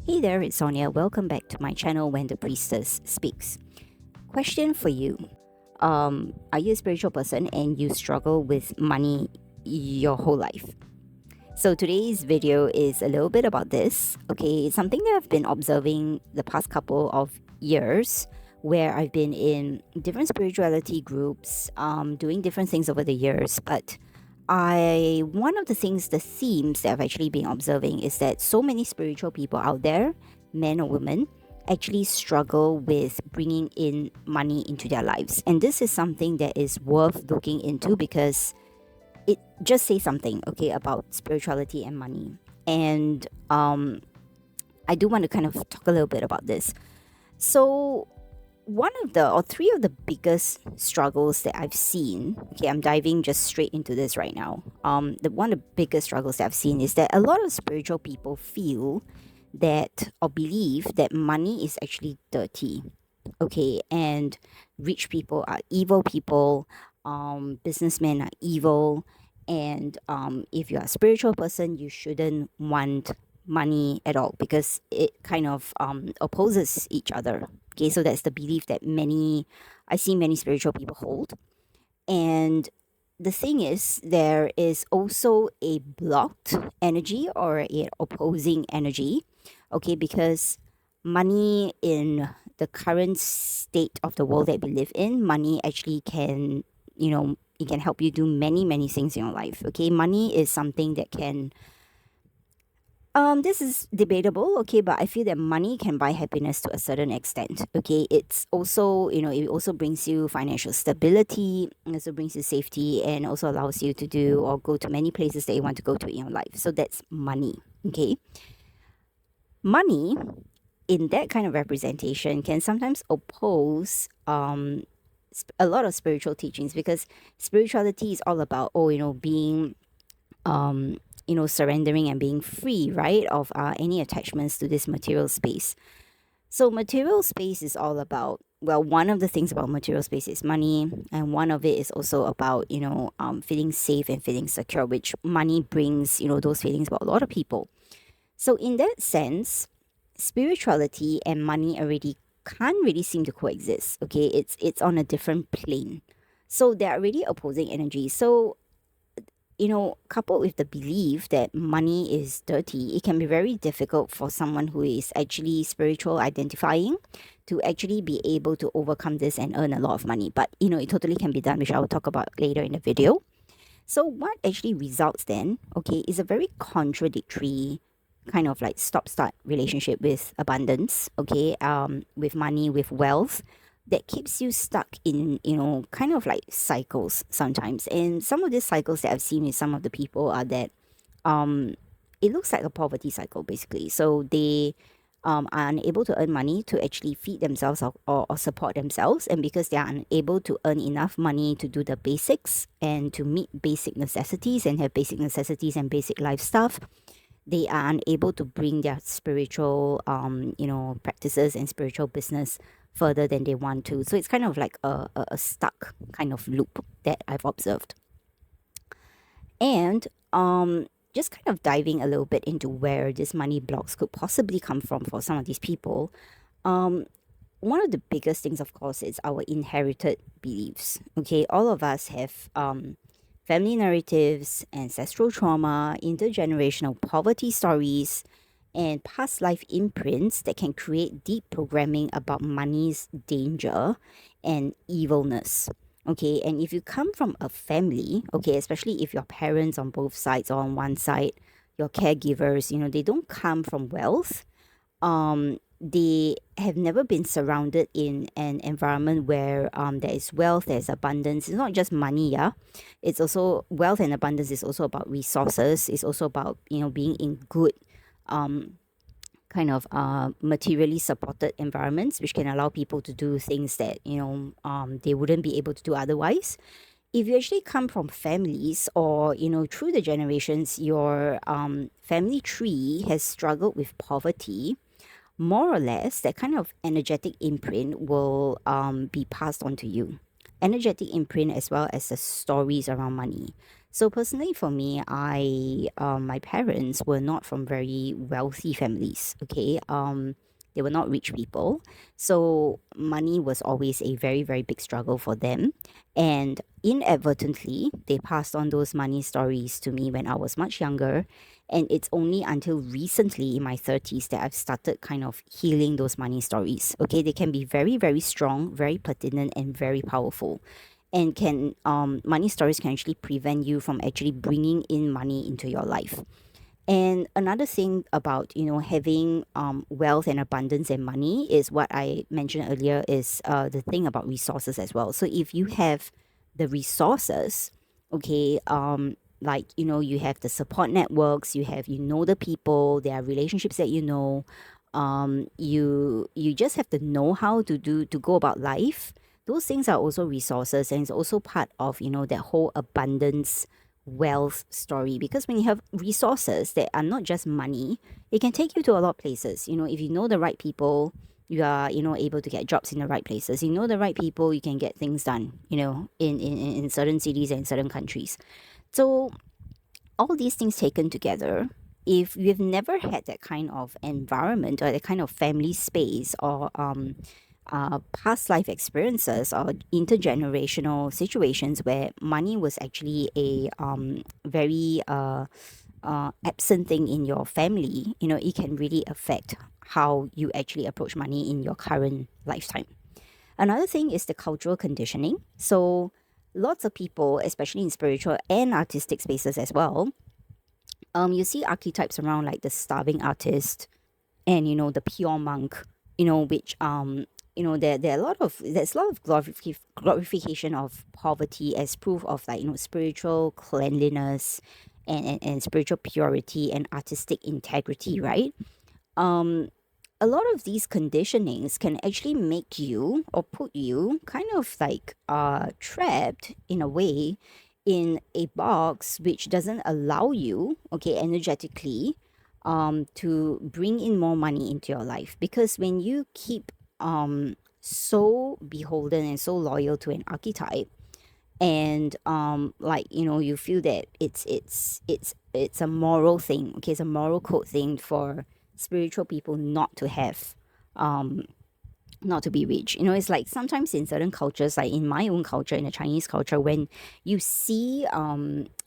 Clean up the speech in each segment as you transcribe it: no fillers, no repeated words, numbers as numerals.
Hey there, it's Sonia. Welcome back to my channel When the Priestess Speaks. Question for you. Are you a spiritual person and you struggle with money your whole life? So today's video is a little bit about this. Okay, it's something that I've been observing the past couple of years where I've been in different spirituality groups, doing different things over the years, but one of the themes that I've actually been observing is that so many spiritual people out there, men or women, actually struggle with bringing in money into their lives. And this is something that is worth looking into because it just says something, okay, about spirituality and money. And I do want to kind of talk a little bit about this. So three of the biggest struggles that I've seen, okay, I'm diving just straight into this right now. One of the biggest struggles that I've seen is that a lot of spiritual people feel that or believe that money is actually dirty, okay, and rich people are evil people, businessmen are evil, and if you're a spiritual person, you shouldn't want money at all because it kind of opposes each other. Okay, so that's the belief that I see many spiritual people hold. And the thing is, there is also a blocked energy or a opposing energy, okay, because money in the current state of the world that we live in, money actually can, it can help you do many, many things in your life, okay? Money is something that can this is debatable, okay, but I feel that money can buy happiness to a certain extent, okay? It's also, it also brings you financial stability, it also brings you safety, and also allows you to do or go to many places that you want to go to in your life. So that's money, okay? Money in that kind of representation can sometimes oppose a lot of spiritual teachings because spirituality is all about, being surrendering and being free, right, of any attachments to this material space. So material space is all about, well, one of the things about material space is money, and one of it is also about, feeling safe and feeling secure, which money brings, those feelings about a lot of people. So in that sense, spirituality and money already can't really seem to coexist, okay? It's on a different plane. So they're already opposing energies. So coupled with the belief that money is dirty, it can be very difficult for someone who is actually spiritual identifying to actually be able to overcome this and earn a lot of money. But, it totally can be done, which I will talk about later in the video. So what actually results then, okay, is a very contradictory kind of like stop-start relationship with abundance, okay, with money, with wealth, that keeps you stuck in, kind of like cycles sometimes. And some of these cycles that I've seen with some of the people are that it looks like a poverty cycle, basically. So they are unable to earn money to actually feed themselves or support themselves. And because they are unable to earn enough money to do the basics and to meet basic necessities and have basic necessities and basic life stuff, they are unable to bring their spiritual, practices and spiritual business further than they want to. So it's kind of like a stuck kind of loop that I've observed. And just kind of diving a little bit into where these money blocks could possibly come from for some of these people. One of the biggest things, of course, is our inherited beliefs. Okay, all of us have family narratives, ancestral trauma, intergenerational poverty stories, and past life imprints that can create deep programming about money's danger and evilness. Okay, and if you come from a family, okay, especially if your parents on both sides or on one side, your caregivers, they don't come from wealth, they have never been surrounded in an environment where there is wealth, there's abundance. It's not just money, yeah. It's also wealth and abundance is also about resources. It's also about, being in good kind of materially supported environments, which can allow people to do things that, they wouldn't be able to do otherwise. If you actually come from families or, through the generations, your family tree has struggled with poverty, more or less, that kind of energetic imprint will be passed on to you. Energetic imprint as well as the stories around money. So personally, for me, my parents were not from very wealthy families. Okay, they were not rich people, so money was always a very very big struggle for them, and inadvertently they passed on those money stories to me when I was much younger, and it's only until recently in my 30s that I've started kind of healing those money stories. Okay, they can be very very strong, very pertinent, and very powerful, and can money stories can actually prevent you from actually bringing in money into your life. And another thing about having wealth and abundance and money is what I mentioned earlier is the thing about resources as well. So if you have the resources, okay, like you have the support networks, you have the people, there are relationships that you just have to know how to go about life. Those things are also resources, and it's also part of that whole abundance wealth story, because when you have resources that are not just money, it can take you to a lot of places. If you know the right people, you are able to get jobs in the right places. You know the right people, you can get things done in certain cities and certain countries. So all these things taken together, if you've never had that kind of environment or that kind of family space, or past life experiences or intergenerational situations where money was actually a very absent thing in your family, it can really affect how you actually approach money in your current lifetime. Another thing is the cultural conditioning. So lots of people, especially in spiritual and artistic spaces as well, you see archetypes around, like the starving artist, and the pure monk, which there are a lot of there's a lot of glorification of poverty as proof of, like, spiritual cleanliness, and spiritual purity and artistic integrity, right? um a lot of these conditionings can actually make you or put you kind of like trapped in a way in a box which doesn't allow you, okay, energetically, to bring in more money into your life. Because when you keep so beholden and so loyal to an archetype, and like, you feel that it's a moral thing, okay, it's a moral code thing for spiritual people not to have, um not to be rich. It's like sometimes in certain cultures, like in my own culture, in the Chinese culture, when you see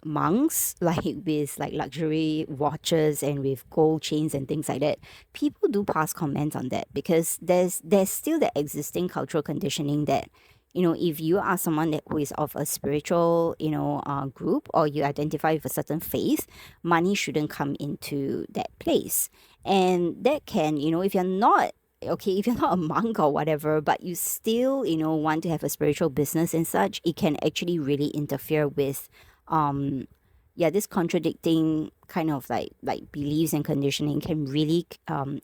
monks like with like luxury watches and with gold chains and things like that, people do pass comments on that, because there's still the existing cultural conditioning that, if you are someone who is of a spiritual, group, or you identify with a certain faith, money shouldn't come into that place. And that can, if you're not, okay, if you're not a monk or whatever, but you still, want to have a spiritual business and such, it can actually really interfere with, yeah, this contradicting kind of like beliefs and conditioning can really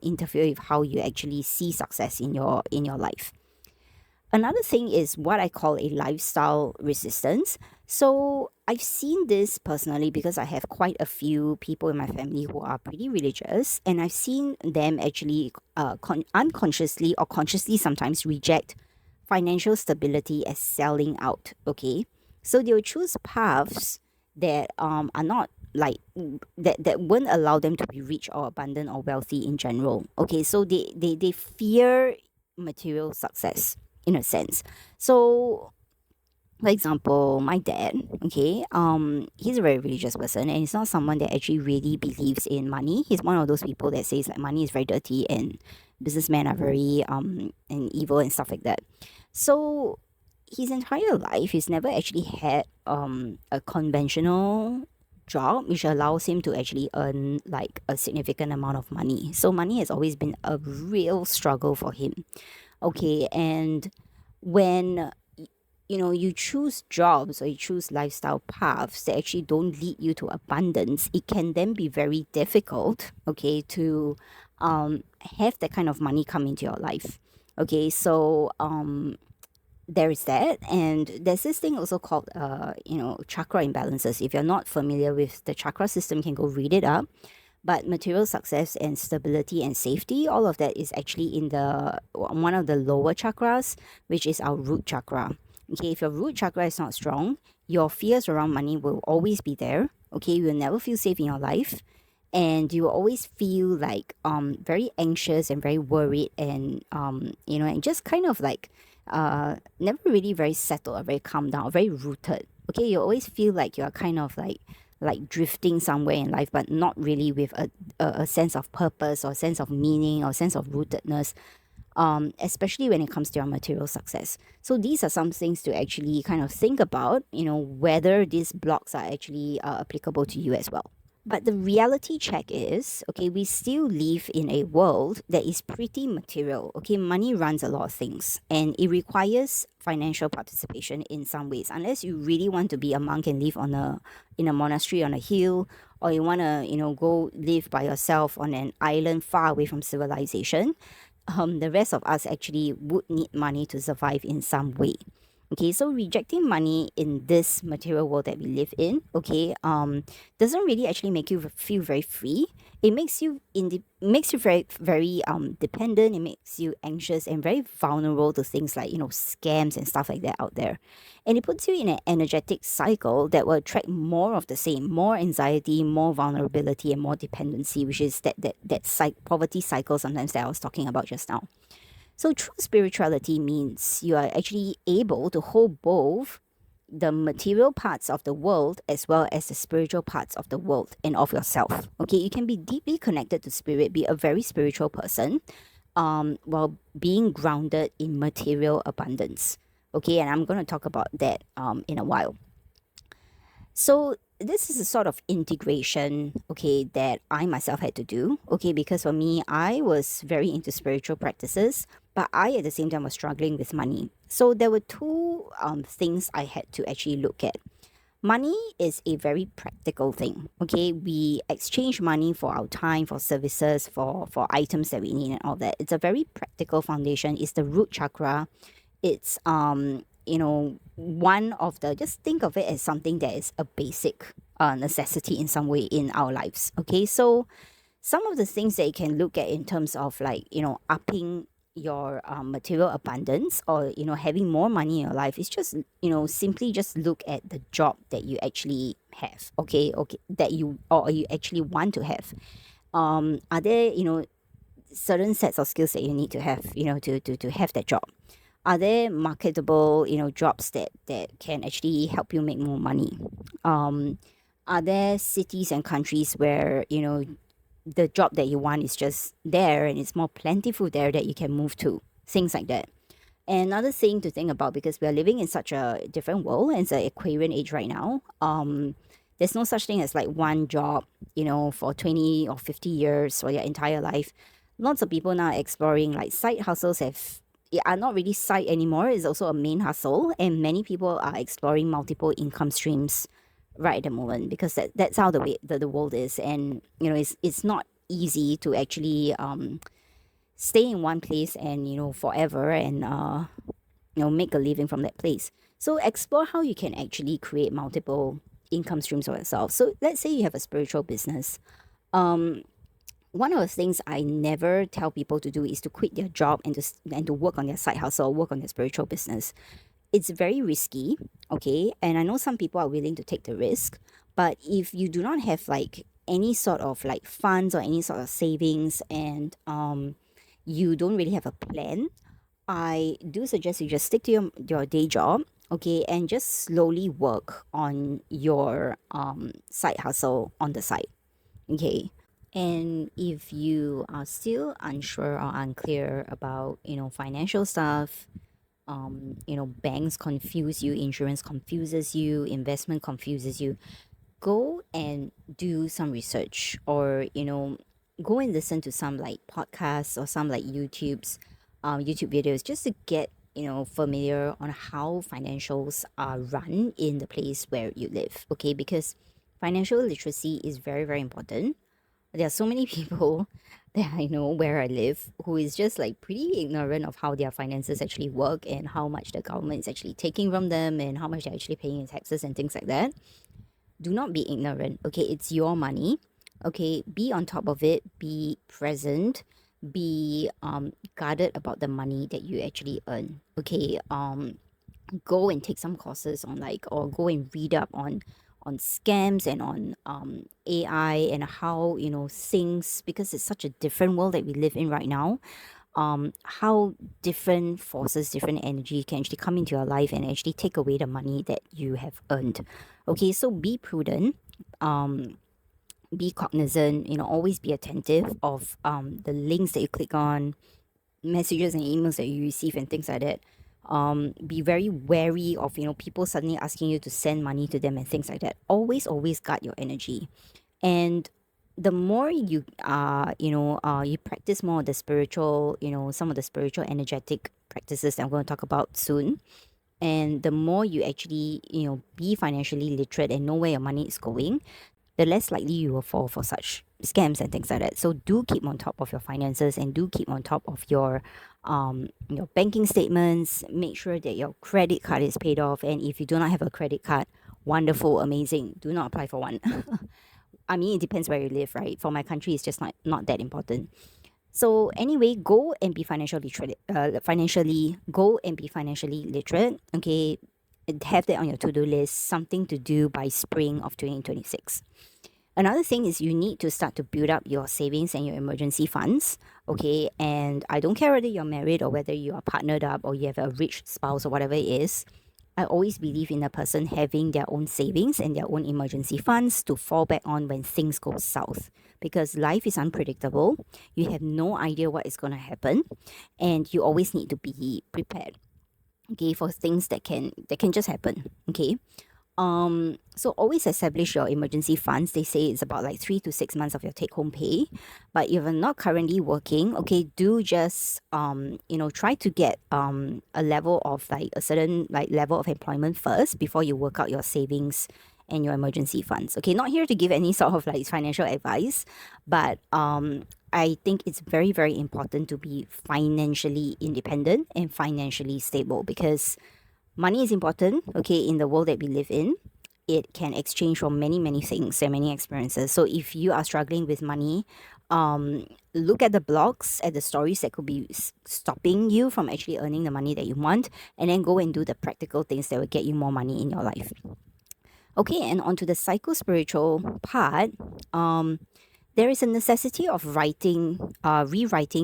interfere with how you actually see success in your life. Another thing is what I call a lifestyle resistance. So I've seen this personally because I have quite a few people in my family who are pretty religious, and I've seen them actually unconsciously or consciously sometimes reject financial stability as selling out. Okay, so they'll choose paths that are not like that won't allow them to be rich or abundant or wealthy in general. Okay, so they fear material success in a sense. So, for example, my dad, okay, he's a very religious person, and he's not someone that actually really believes in money. He's one of those people that says like money is very dirty and businessmen are very and evil and stuff like that. So his entire life, he's never actually had a conventional job which allows him to actually earn like a significant amount of money. So money has always been a real struggle for him. Okay, and when you choose jobs or you choose lifestyle paths that actually don't lead you to abundance, it can then be very difficult, okay, to have that kind of money come into your life. Okay, so there is that, and there's this thing also called chakra imbalances. If you're not familiar with the chakra system, you can go read it up. But material success and stability and safety, all of that is actually in the one of the lower chakras, which is our root chakra. Okay, if your root chakra is not strong, your fears around money will always be there. Okay, you will never feel safe in your life, and you will always feel like very anxious and very worried, and and just kind of like never really very settled or very calm down or very rooted. Okay, you always feel like you're kind of like drifting somewhere in life, but not really with a sense of purpose or sense of meaning or sense of rootedness, especially when it comes to your material success. So these are some things to actually kind of think about, whether these blocks are actually applicable to you as well. But the reality check is, okay, we still live in a world that is pretty material. Okay, money runs a lot of things, and it requires financial participation in some ways. Unless you really want to be a monk and live in a monastery on a hill, or you want to, go live by yourself on an island far away from civilization, the rest of us actually would need money to survive in some way. Okay, so rejecting money in this material world that we live in, okay, doesn't really actually make you feel very free. It makes you very very dependent. It makes you anxious and very vulnerable to things like scams and stuff like that out there, and it puts you in an energetic cycle that will attract more of the same, more anxiety, more vulnerability, and more dependency, which is that poverty cycle sometimes that I was talking about just now. So true spirituality means you are actually able to hold both the material parts of the world as well as the spiritual parts of the world and of yourself. Okay, you can be deeply connected to spirit, be a very spiritual person, while being grounded in material abundance. Okay, and I'm going to talk about that in a while. So this is a sort of integration, okay, that I myself had to do, okay, because for me, I was very into spiritual practices, but I at the same time was struggling with money. So there were two things I had to actually look at. Money is a very practical thing, okay? We exchange money for our time, for services, for items that we need and all that. It's a very practical foundation. It's the root chakra. It's one of the, just think of it as something that is a basic necessity in some way in our lives. Okay, so some of the things that you can look at in terms of like upping your material abundance, or having more money in your life, is just simply just look at the job that you actually have. Okay, that you, or you actually want to have. Are there certain sets of skills that you need to have to have that job? Are there marketable jobs that can actually help you make more money? Are there cities and countries where the job that you want is just there and it's more plentiful there that you can move to? Things like that. And another thing to think about, because we are living in such a different world, and it's an Aquarian age right now. There's no such thing as like one job for 20 or 50 years or your entire life. Lots of people now are exploring like side hustles are not really side anymore. It's also a main hustle, and many people are exploring multiple income streams right at the moment, because that's how the way the world is. And it's not easy to actually stay in one place and forever, and make a living from that place. So explore how you can actually create multiple income streams for yourself. So let's say you have a spiritual business. One of the things I never tell people to do is to quit their job and to work on their side hustle, work on their spiritual business. It's very risky, okay? And I know some people are willing to take the risk, but if you do not have like any sort of like funds or any sort of savings, and you don't really have a plan, I do suggest you just stick to your day job, okay, and just slowly work on your side hustle on the side, okay? And if you are still unsure or unclear about, financial stuff, banks confuse you, insurance confuses you, investment confuses you, go and do some research, or, go and listen to some like podcasts or some like YouTube videos, just to get, familiar on how financials are run in the place where you live, okay? Because financial literacy is very, very important. There are so many people that I know where I live who is just like pretty ignorant of how their finances actually work, and how much the government is actually taking from them, and how much they're actually paying in taxes and things like that. Do not be ignorant, okay? It's your money, okay? Be on top of it, be present, be guarded about the money that you actually earn, okay? go and take some courses on or go and read up on scams and on AI and how things, because it's such a different world that we live in right now, how different forces, different energy can actually come into your life and actually take away the money that you have earned. Okay, so be prudent, be cognizant, always be attentive of the links that you click on, messages and emails that you receive and things like that. Be very wary of people suddenly asking you to send money to them and things like that. Always guard your energy. And the more you you practice more of the spiritual, some of the spiritual energetic practices that I'm going to talk about soon, and the more you actually be financially literate and know where your money is going, the less likely you will fall for such scams and things like that. So do keep on top of your finances and do keep on top of your banking statements. Make sure that your credit card is paid off. And if you do not have a credit card, wonderful, amazing. Do not apply for one. I mean, it depends where you live, right? For my country, it's just not that important. So anyway, go and be financially literate. Go and be financially literate. Okay, have that on your to-do list. Something to do by spring of 2026. Another thing is you need to start to build up your savings and your emergency funds. Okay, and I don't care whether you're married or whether you are partnered up or you have a rich spouse or whatever it is. I always believe in a person having their own savings and their own emergency funds to fall back on when things go south, because life is unpredictable. You have no idea what is going to happen, and you always need to be prepared, okay, for things that can just happen. Okay, so always establish your emergency funds. They say it's about like 3 to 6 months of your take-home pay. But if you're not currently working, okay, do just try to get a level of like a certain like level of employment first before you work out your savings and your emergency funds. Okay, not here to give any sort of like financial advice, but I think it's very, very important to be financially independent and financially stable, because money is important, okay, in the world that we live in. It can exchange for many, many things and many experiences. So if you are struggling with money, look at the blogs, at the stories that could be stopping you from actually earning the money that you want, and then go and do the practical things that will get you more money in your life. Okay, and onto the psycho-spiritual part, there is a necessity of rewriting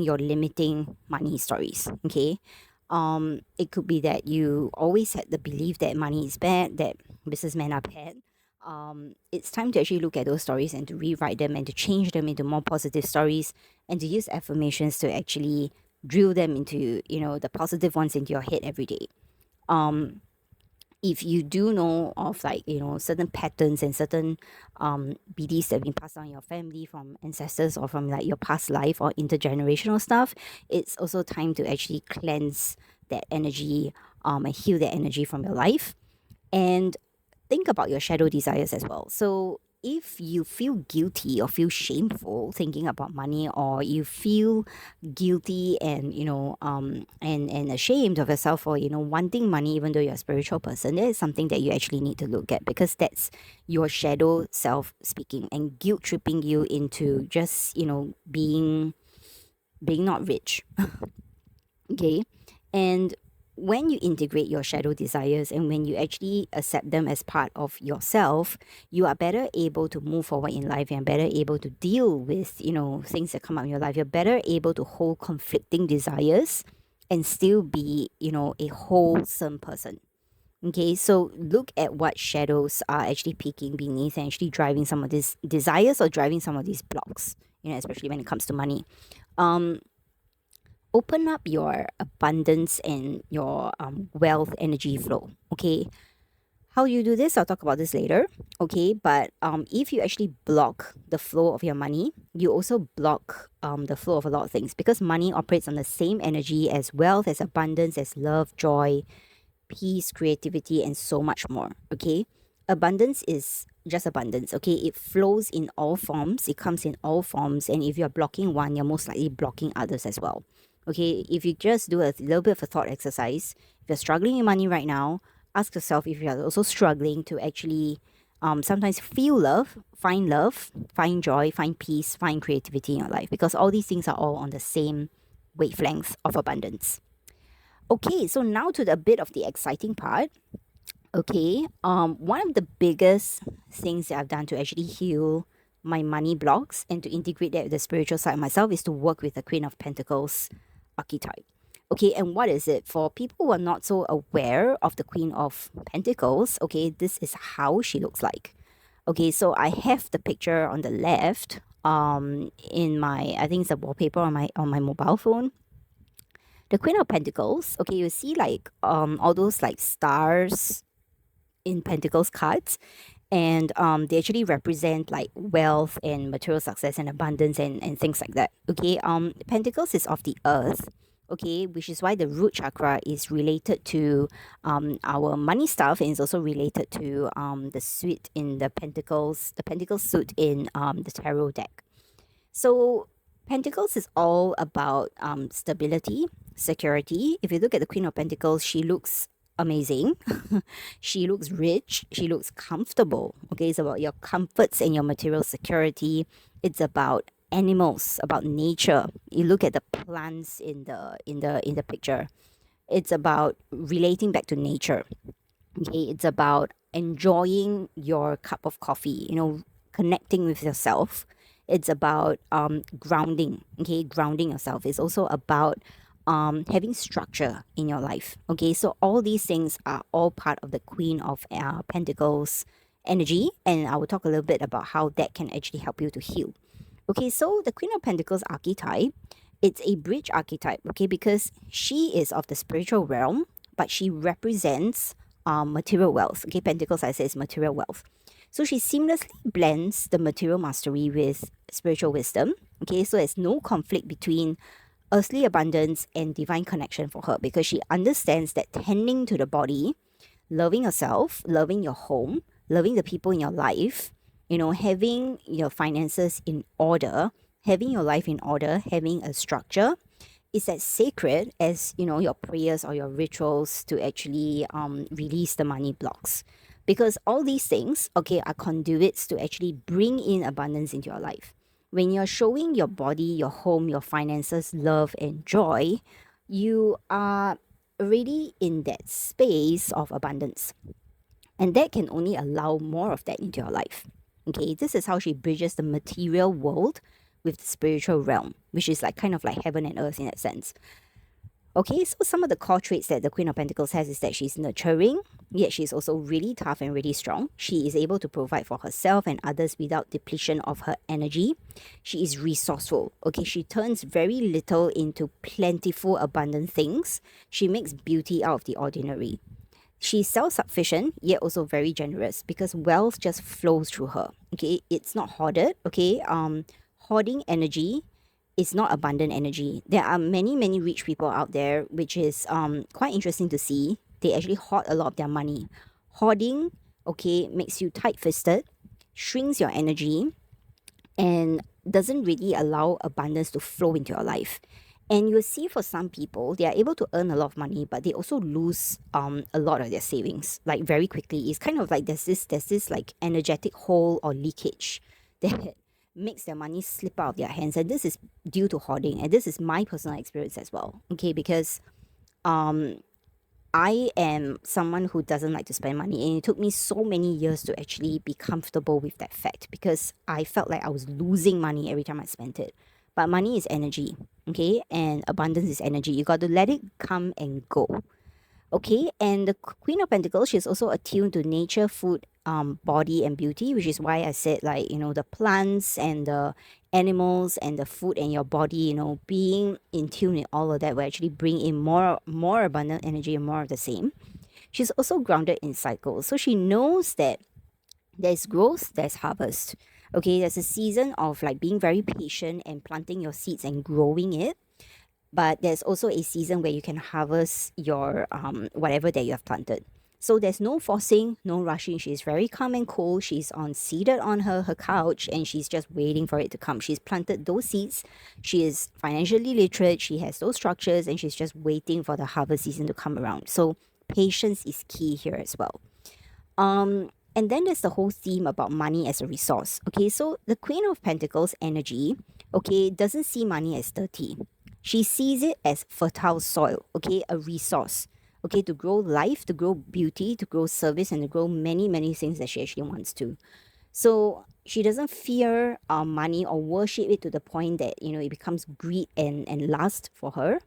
your limiting money stories, okay? It could be that you always had the belief that money is bad, that businessmen are bad. It's time to actually look at those stories and to rewrite them and to change them into more positive stories, and to use affirmations to actually drill them into, the positive ones into your head every day. If you do know of like certain patterns and certain beliefs that have been passed down in your family from ancestors or from like your past life or intergenerational stuff, it's also time to actually cleanse that energy and heal that energy from your life. And think about your shadow desires as well. So if you feel guilty or feel shameful thinking about money, or you feel guilty and and ashamed of yourself for wanting money even though you're a spiritual person, that is something that you actually need to look at, because that's your shadow self speaking and guilt tripping you into just being not rich. Okay, and when you integrate your shadow desires and when you actually accept them as part of yourself, you are better able to move forward in life and better able to deal with things that come up in your life. You're better able to hold conflicting desires and still be a wholesome person. Okay, so look at what shadows are actually peeking beneath and actually driving some of these desires or driving some of these blocks, especially when it comes to money. Open up your abundance and your wealth energy flow. Okay, how you do this, I'll talk about this later. Okay, but if you actually block the flow of your money, you also block the flow of a lot of things, because money operates on the same energy as wealth, as abundance, as love, joy, peace, creativity, and so much more. Okay, abundance is just abundance. Okay, it flows in all forms, it comes in all forms, and if you're blocking one, you're most likely blocking others as well. Okay, if you just do a little bit of a thought exercise, if you're struggling with money right now, ask yourself if you're also struggling to actually sometimes feel love, find joy, find peace, find creativity in your life, because all these things are all on the same wavelength of abundance. Okay, so now to the bit of the exciting part. Okay, one of the biggest things that I've done to actually heal my money blocks and to integrate that with the spiritual side of myself is to work with the Queen of Pentacles archetype. Okay, and what is it? For people who are not so aware of the Queen of Pentacles, okay, this is how she looks like. Okay, so I have the picture on the left in my, I think it's a wallpaper on my mobile phone. The Queen of Pentacles, okay, you see like all those like stars in Pentacles cards, and they actually represent like wealth and material success and abundance and things like that. Okay, Pentacles is of the earth, okay, which is why the root chakra is related to our money stuff, and is also related to the suit in the pentacle suit in the tarot deck. So Pentacles is all about stability, security. If you look at the Queen of Pentacles, she looks amazing. She looks rich. She looks comfortable. Okay, it's about your comforts and your material security. It's about animals, about nature. You look at the plants in the picture. It's about relating back to nature. Okay, it's about enjoying your cup of coffee, connecting with yourself. It's about grounding, okay, grounding yourself. It's also about having structure in your life. Okay, so all these things are all part of the Queen of Pentacles energy, and I will talk a little bit about how that can actually help you to heal. Okay, so the Queen of Pentacles archetype, it's a bridge archetype, okay, because she is of the spiritual realm, but she represents material wealth. Okay, Pentacles, I say, is material wealth. So she seamlessly blends the material mastery with spiritual wisdom. Okay, so there's no conflict between earthly abundance and divine connection for her, because she understands that tending to the body, loving yourself, loving your home, loving the people in your life, having your finances in order, having your life in order, having a structure, is as sacred as your prayers or your rituals to actually release the money blocks, because all these things, okay, are conduits to actually bring in abundance into your life. When you're showing your body, your home, your finances, love and joy, you are already in that space of abundance, and that can only allow more of that into your life. Okay, this is how she bridges the material world with the spiritual realm, which is like kind of like heaven and earth in that sense. Okay, so some of the core traits that the Queen of Pentacles has is that she's nurturing, yet she's also really tough and really strong. She is able to provide for herself and others without depletion of her energy. She is resourceful. Okay, she turns very little into plentiful, abundant things. She makes beauty out of the ordinary. She's self-sufficient, yet also very generous, because wealth just flows through her. Okay, it's not hoarded. Okay, hoarding energy is not abundant energy. There are many, many rich people out there, which is quite interesting to see. They actually hoard a lot of their money. Hoarding, okay, makes you tight-fisted, shrinks your energy, and doesn't really allow abundance to flow into your life. And you'll see for some people, they are able to earn a lot of money, but they also lose a lot of their savings, like very quickly. It's kind of like there's this like energetic hole or leakage that makes their money slip out of their hands. And this is due to hoarding. And this is my personal experience as well. Okay, because I am someone who doesn't like to spend money, and it took me so many years to actually be comfortable with that fact, because I felt like I was losing money every time I spent it. But money is energy, okay? And abundance is energy. You got to let it come and go. Okay, and the Queen of Pentacles, she's also attuned to nature, food, body, and beauty, which is why I said, like, the plants and the animals and the food and your body, being in tune with all of that will actually bring in more abundant energy and more of the same. She's also grounded in cycles, so she knows that there's growth, there's harvest. Okay, there's a season of like being very patient and planting your seeds and growing it, but there's also a season where you can harvest your whatever that you have planted. So there's no forcing, no rushing. She's very calm and cool. She's seated on her couch, and she's just waiting for it to come. She's planted those seeds. She is financially literate. She has those structures, and she's just waiting for the harvest season to come around. So patience is key here as well. And then there's the whole theme about money as a resource. Okay, so the Queen of Pentacles energy, okay, doesn't see money as dirty. She sees it as fertile soil, okay, a resource, okay, to grow life, to grow beauty, to grow service, and to grow many, many things that she actually wants to. So she doesn't fear money or worship it to the point that, it becomes greed and lust for her.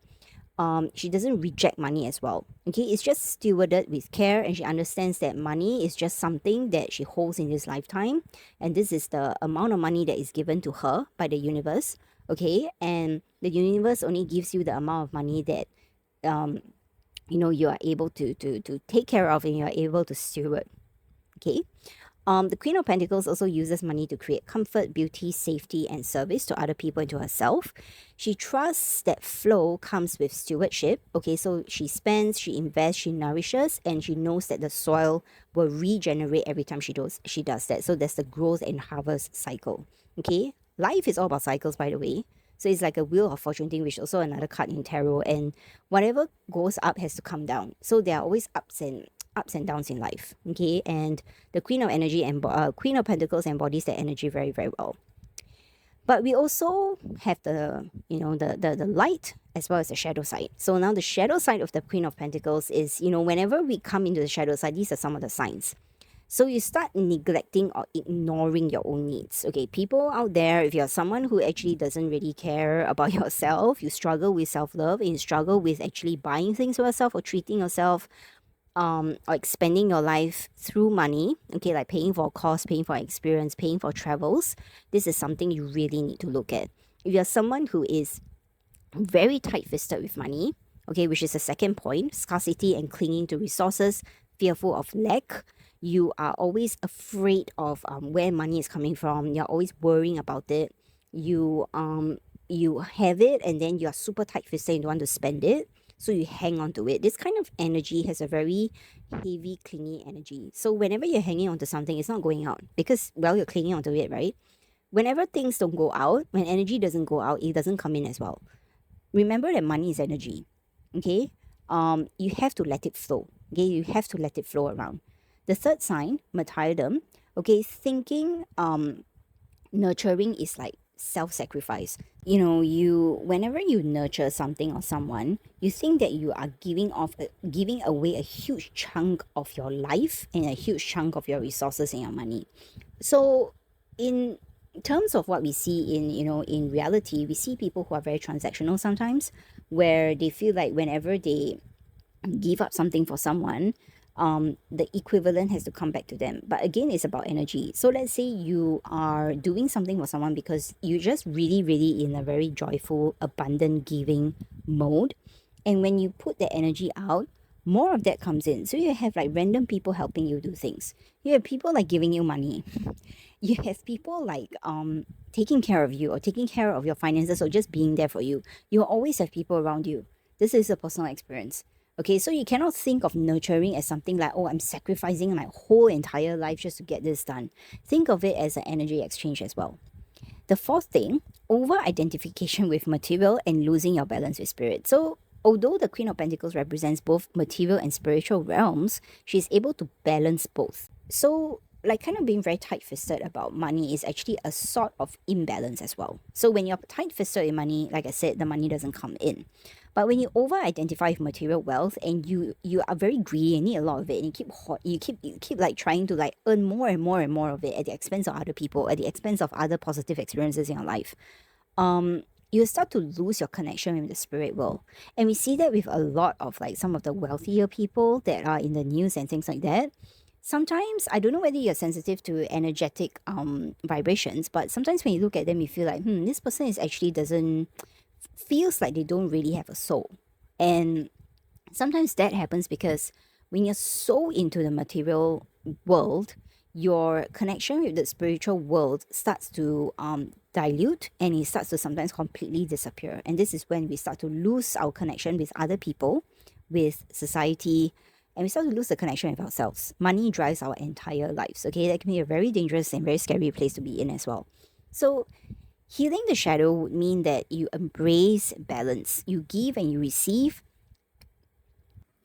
She doesn't reject money as well. Okay, it's just stewarded with care, and she understands that money is just something that she holds in this lifetime, and this is the amount of money that is given to her by the universe. Okay, and the universe only gives you the amount of money that you are able to take care of and you are able to steward. Okay, the Queen of Pentacles also uses money to create comfort, beauty, safety, and service to other people and to herself. She trusts that flow comes with stewardship. Okay, so she spends, she invests, she nourishes, and she knows that the soil will regenerate every time she does that. So there's the growth and harvest cycle. Okay, life is all about cycles, by the way. So it's like a wheel of fortune thing, which is also another card in tarot. And whatever goes up has to come down. So there are always ups and downs in life. Okay, and the Queen of Energy and Queen of Pentacles embodies that energy very, very well. But we also have the light as well as the shadow side. So now the shadow side of the Queen of Pentacles is, whenever we come into the shadow side, these are some of the signs. So you start neglecting or ignoring your own needs. Okay, people out there, if you're someone who actually doesn't really care about yourself, you struggle with self-love, and you struggle with actually buying things for yourself or treating yourself, or expanding your life through money, okay, like paying for a course, paying for experience, paying for travels, this is something you really need to look at. If you're someone who is very tight-fisted with money, okay, which is the second point, scarcity and clinging to resources, fearful of lack, you are always afraid of where money is coming from, you're always worrying about it, you have it and then you're super tight-fisted and don't want to spend it, so you hang on to it. This kind of energy has a very heavy, clingy energy. So whenever you're hanging on to something, it's not going out because, well, you're clinging onto it, right? Whenever things don't go out, when energy doesn't go out, it doesn't come in as well. Remember that money is energy, okay? You have to let it flow, okay? You have to let it flow around. The third sign, martyrdom, okay? Thinking, nurturing is like self-sacrifice. Whenever you nurture something or someone, you think that you are giving away a huge chunk of your life and a huge chunk of your resources and your money. So in terms of what we see in reality, we see people who are very transactional sometimes, where they feel like whenever they give up something for someone, the equivalent has to come back to them. But again, it's about energy. So let's say you are doing something for someone because you just really, really in a very joyful, abundant giving mode. And when you put the energy out, more of that comes in. So you have like random people helping you do things. You have people like giving you money. You have people like taking care of you or taking care of your finances or just being there for you. You always have people around you. This is a personal experience. Okay, so you cannot think of nurturing as something like, oh, I'm sacrificing my whole entire life just to get this done. Think of it as an energy exchange as well. The fourth thing, over-identification with material and losing your balance with spirit. So although the Queen of Pentacles represents both material and spiritual realms, she's able to balance both. So like kind of being very tight-fisted about money is actually a sort of imbalance as well. So when you're tight-fisted in money, like I said, the money doesn't come in. But when you over-identify with material wealth and you are very greedy and need a lot of it, and you keep like trying to like earn more and more and more of it at the expense of other people, at the expense of other positive experiences in your life, you start to lose your connection with the spirit world. And we see that with a lot of like some of the wealthier people that are in the news and things like that. Sometimes, I don't know whether you're sensitive to energetic vibrations, but sometimes when you look at them, you feel like, this person is actually feels like they don't really have a soul. And sometimes that happens because when you're so into the material world, your connection with the spiritual world starts to dilute, and it starts to sometimes completely disappear. And this is when we start to lose our connection with other people, with society, and we start to lose the connection with ourselves. Money drives our entire lives, okay? That can be a very dangerous and very scary place to be in as well. So healing the shadow would mean that you embrace balance. You give and you receive.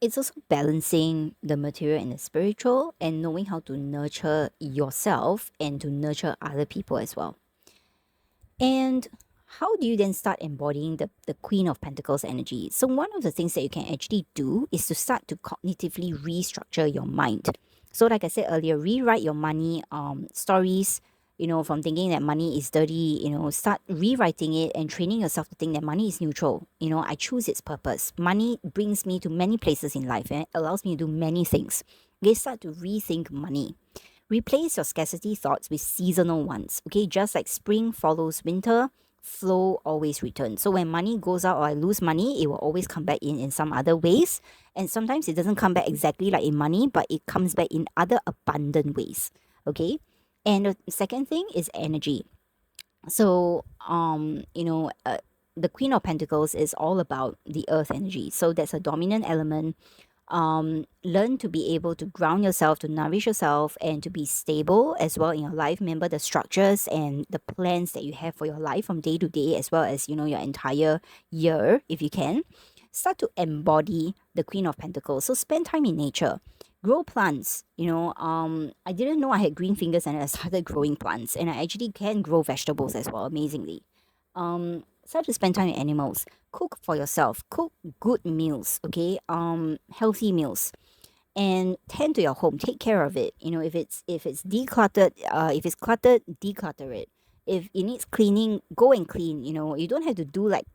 It's also balancing the material and the spiritual, and knowing how to nurture yourself and to nurture other people as well. And How do you then start embodying the Queen of Pentacles energy? So one of the things that you can actually do is to start to cognitively restructure your mind. So like I said earlier, rewrite your money stories, from thinking that money is dirty, start rewriting it and training yourself to think that money is neutral. I choose its purpose. Money brings me to many places in life and it allows me to do many things. Okay, start to rethink money. Replace your scarcity thoughts with seasonal ones. Okay, just like spring follows winter, flow always returns. So when money goes out or I lose money, it will always come back in some other ways. And sometimes it doesn't come back exactly like in money, but it comes back in other abundant ways. Okay. And the second thing is energy. So, the Queen of Pentacles is all about the earth energy. So that's a dominant element. Learn to be able to ground yourself, to nourish yourself, and to be stable as well in your life. Remember the structures and the plans that you have for your life from day to day, as well as your entire year, if you can. Start to embody the Queen of Pentacles. So spend time in nature, grow plants. I didn't know I had green fingers, and I started growing plants, and I actually can grow vegetables as well, amazingly. Start to spend time with animals. Cook for yourself. Cook good meals, okay? Healthy meals. And tend to your home. Take care of it. If it's decluttered, if it's cluttered, declutter it. If it needs cleaning, go and clean. You don't have to do like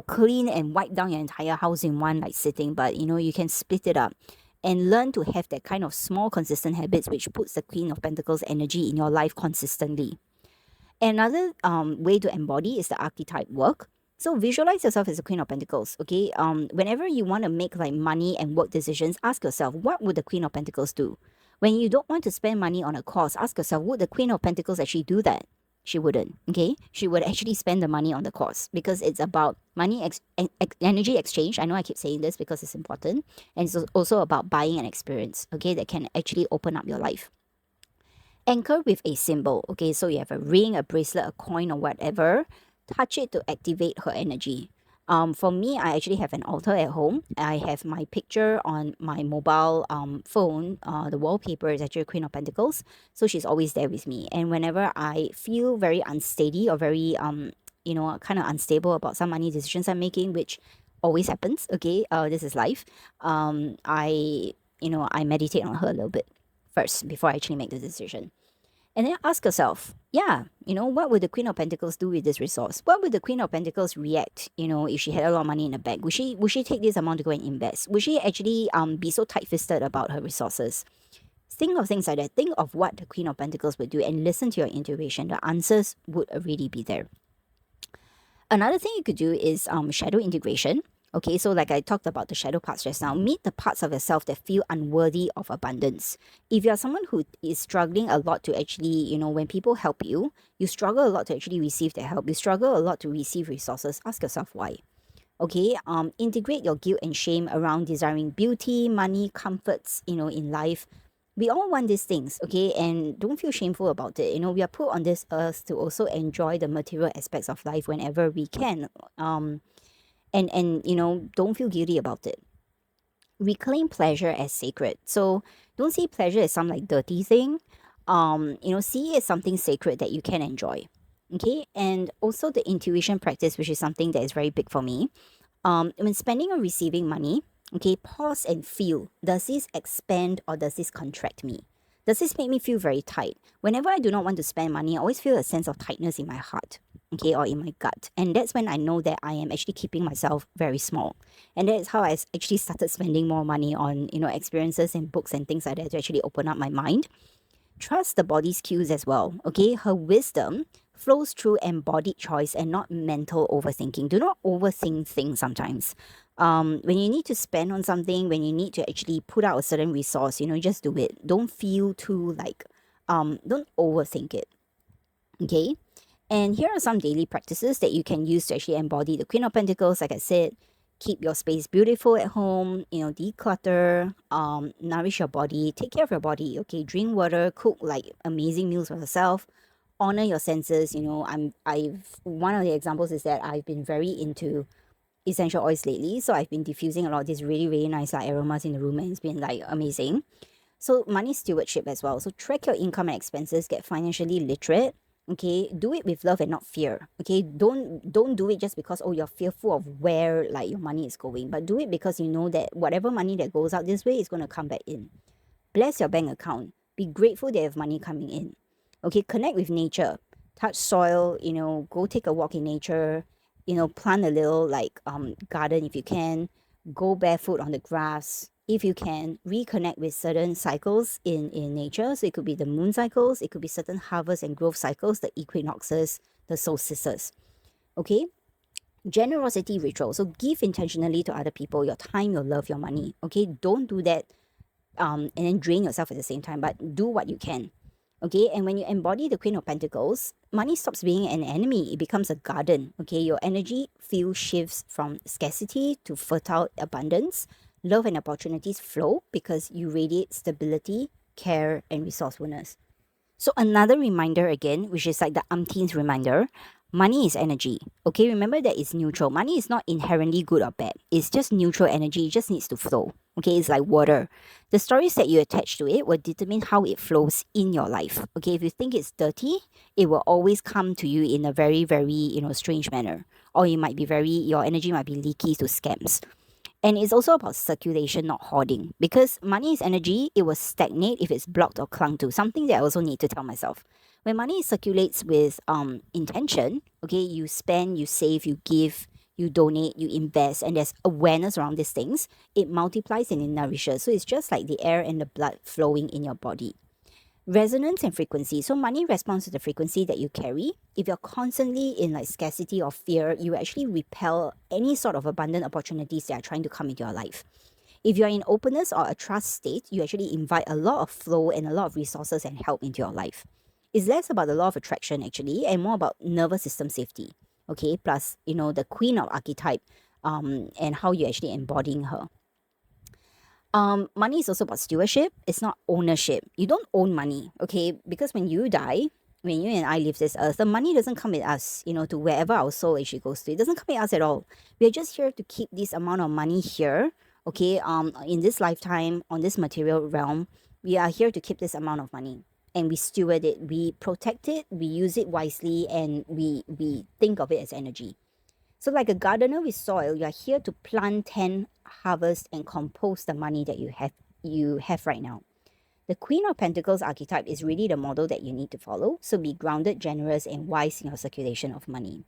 clean and wipe down your entire house in one sitting, but you can split it up and learn to have that kind of small consistent habits which puts the Queen of Pentacles energy in your life consistently. Another way to embody is the archetype work. So visualize yourself as a Queen of Pentacles, okay? Whenever you want to make money and work decisions, ask yourself, what would the Queen of Pentacles do? When you don't want to spend money on a course, ask yourself, would the Queen of Pentacles actually do that? She wouldn't, okay? She would actually spend the money on the course because it's about money, energy exchange. I know I keep saying this because it's important. And it's also about buying an experience, okay, that can actually open up your life. Anchor with a symbol. Okay, so you have a ring, a bracelet, a coin, or whatever. Touch it to activate her energy. For me, I actually have an altar at home. I have my picture on my mobile phone. The wallpaper is actually Queen of Pentacles, so she's always there with me. And whenever I feel very unsteady or very kind of unstable about some money decisions I'm making, which always happens. Okay, this is life. I meditate on her a little bit first before I actually make the decision. And then ask yourself, what would the Queen of Pentacles do with this resource? What would the Queen of Pentacles react, if she had a lot of money in the bank? Would she take this amount to go and invest? Would she actually be so tight-fisted about her resources? Think of things like that. Think of what the Queen of Pentacles would do and listen to your intuition. The answers would already be there. Another thing you could do is shadow integration. Okay, so like I talked about the shadow parts just now, meet the parts of yourself that feel unworthy of abundance. If you're someone who is struggling a lot to actually, when people help you, you struggle a lot to actually receive their help. You struggle a lot to receive resources. Ask yourself why. Okay, integrate your guilt and shame around desiring beauty, money, comforts, in life. We all want these things, okay, and don't feel shameful about it. We are put on this earth to also enjoy the material aspects of life whenever we can. And don't feel guilty about it. Reclaim pleasure as sacred. So don't see pleasure as some dirty thing. See it as something sacred that you can enjoy. Okay, and also the intuition practice, which is something that is very big for me. When spending or receiving money, okay, pause and feel. Does this expand or does this contract me? Does this make me feel very tight? Whenever I do not want to spend money, I always feel a sense of tightness in my heart, okay, or in my gut. And that's when I know that I am actually keeping myself very small. And that's how I actually started spending more money on, experiences and books and things like that to actually open up my mind. Trust the body's cues as well, okay? Her wisdom flows through embodied choice and not mental overthinking. Do not overthink things sometimes. When you need to spend on something, when you need to actually put out a certain resource, just do it. Don't feel too don't overthink it, okay? And here are some daily practices that you can use to actually embody the Queen of Pentacles. Like I said, keep your space beautiful at home, declutter, nourish your body, take care of your body, okay? Drink water, cook amazing meals for yourself, honor your senses. One of the examples is that I've been very into essential oils lately. So I've been diffusing a lot of these really, really nice aromas in the room, and it's been amazing. So money stewardship as well. So track your income and expenses, get financially literate. Okay, do it with love and not fear. Okay, don't do it just because, oh, you're fearful of where like your money is going, but do it because you know that whatever money that goes out this way is going to come back in. Bless your bank account. Be grateful that you have money coming in. Okay, connect with nature. Touch soil, go take a walk in nature, plant a little like garden if you can. Go barefoot on the grass if you can. Reconnect with certain cycles in nature. So it could be the moon cycles, it could be certain harvest and growth cycles, the equinoxes, the solstices. Okay? Generosity ritual. So give intentionally to other people your time, your love, your money. Okay? Don't do that and then drain yourself at the same time, but do what you can. Okay, and when you embody the Queen of Pentacles, money stops being an enemy, it becomes a garden. Okay, your energy field shifts from scarcity to fertile abundance. Love and opportunities flow because you radiate stability, care, and resourcefulness. So another reminder again, which is like the umpteenth reminder, money is energy. Okay, remember that it's neutral. Money is not inherently good or bad. It's just neutral energy. It just needs to flow. Okay, it's like water. The stories that you attach to it will determine how it flows in your life. Okay, if you think it's dirty, it will always come to you in a very, very, strange manner. Or it might be your energy might be leaky to scams. And it's also about circulation, not hoarding. Because money is energy, it will stagnate if it's blocked or clung to. Something that I also need to tell myself. When money circulates with intention, okay, you spend, you save, you give, you donate, you invest, and there's awareness around these things, it multiplies and it nourishes. So it's just like the air and the blood flowing in your body. Resonance and frequency. So money responds to the frequency that you carry. If you're constantly in like scarcity or fear, you actually repel any sort of abundant opportunities that are trying to come into your life. If you're in openness or a trust state, you actually invite a lot of flow and a lot of resources and help into your life. It's less about the law of attraction actually, and more about nervous system safety. Okay, plus the Queen of Archetype, and how you're actually embodying her. Money is also about stewardship. It's not ownership. You don't own money, okay? Because when you die, when you and I leave this earth, the money doesn't come with us, to wherever our soul actually goes to. It doesn't come with us at all. We are just here to keep this amount of money here, okay? In this lifetime, on this material realm, we are here to keep this amount of money. And we steward it, we protect it, we use it wisely, and we think of it as energy. So like a gardener with soil, you are here to plant, tend, harvest, and compost the money that you have right now. The Queen of Pentacles archetype is really the model that you need to follow. So be grounded, generous, and wise in your circulation of money.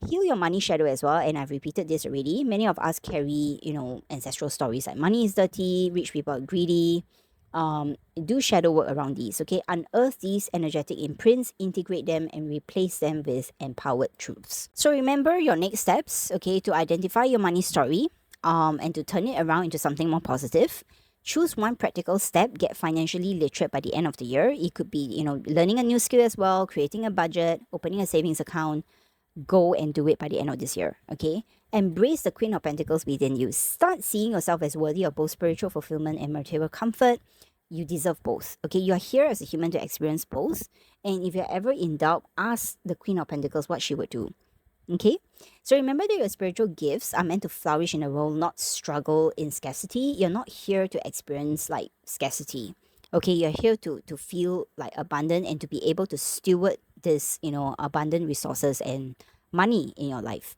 Heal your money shadow as well, and I've repeated this already. Many of us carry, ancestral stories like money is dirty, rich people are greedy. Do shadow work around these, okay? Unearth these energetic imprints, integrate them, and replace them with empowered truths. So remember your next steps, okay, to identify your money story, and to turn it around into something more positive. Choose one practical step, get financially literate by the end of the year. It could be, learning a new skill as well, creating a budget, opening a savings account. Go and do it by the end of this year, okay? Embrace the Queen of Pentacles within you. Start seeing yourself as worthy of both spiritual fulfillment and material comfort. You deserve both, okay? You're here as a human to experience both. And if you're ever in doubt, ask the Queen of Pentacles what she would do, okay? So remember that your spiritual gifts are meant to flourish in a world, not struggle in scarcity. You're not here to experience like scarcity, okay? You're here to feel like abundant and to be able to steward this, abundant resources and money in your life.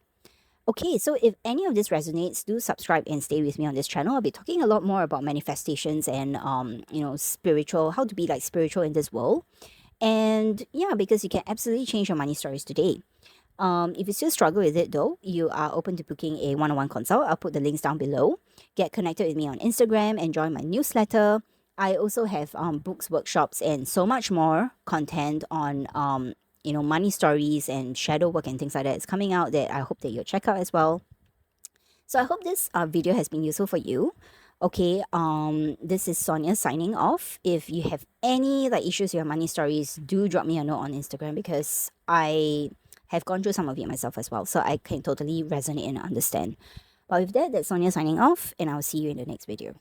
Okay, so if any of this resonates, do subscribe and stay with me on this channel. I'll be talking a lot more about manifestations and, spiritual, how to be like spiritual in this world. And yeah, because you can absolutely change your money stories today. If you still struggle with it though, you are open to booking a one-on-one consult. I'll put the links down below. Get connected with me on Instagram and join my newsletter. I also have books, workshops, and so much more content on money stories and shadow work and things like that. It's coming out that I hope that you'll check out as well. So I hope this video has been useful for you. Okay, this is Sonia signing off. If you have any like issues with your money stories, do drop me a note on Instagram because I have gone through some of it myself as well. So I can totally resonate and understand. But with that, that's Sonia signing off, and I'll see you in the next video.